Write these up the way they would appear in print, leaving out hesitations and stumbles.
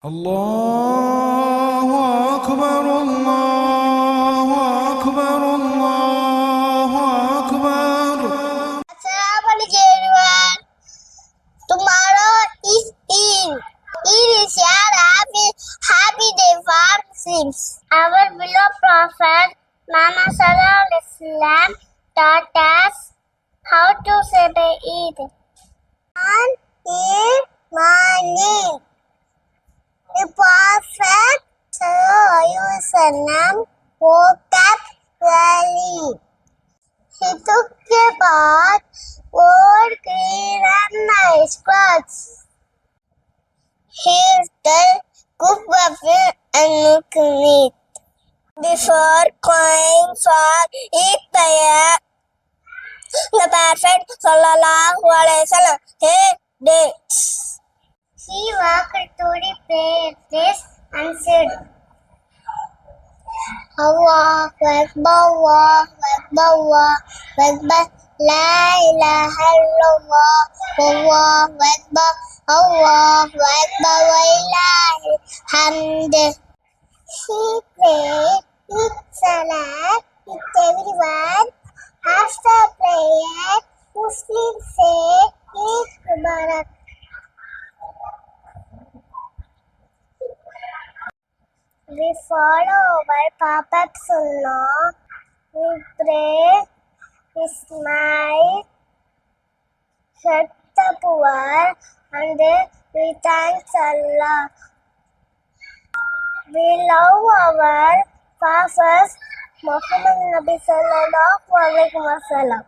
الله أكبر الله أكبر الله أكبر. Assalamualaikum everyone. Tomorrow is Eid. Eid is a happy day for Muslims. Our beloved Prophet Muhammad Sallallahu Alaihi Wasallam taught us how to celebrate Eid. On Eid morning, the Prophet Sallallahu Alaihi Wasallam woke up early. He took a bath, wore clean and nice clothes. He then cooked buffet and milk meat. Before going for Eid prayer, the Prophet Sallallahu Alaihi Wasallam had dates. He walked to the prayer place and said, Allahu Akbar, Allahu Akbar, Allahu Akbar, La ilaha illallah, Allahu Akbar, Allahu Akbar, wa lillahil hamd. He prayed with salat with everyone. After prayer, Muslims say Eid Mubarak. We follow our Prophet Sunnah. We pray, we smile, help the poor, and we thank Allah. We love our Prophet Muhammad Nabi Sallallahu Alaihi Wasallam.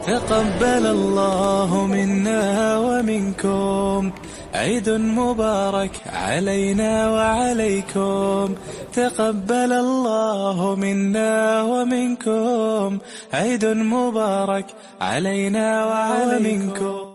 تقبل الله منا ومنكم عيد مبارك علينا وعليكم. تقبل الله منا ومنكم عيد مبارك علينا وعليكم.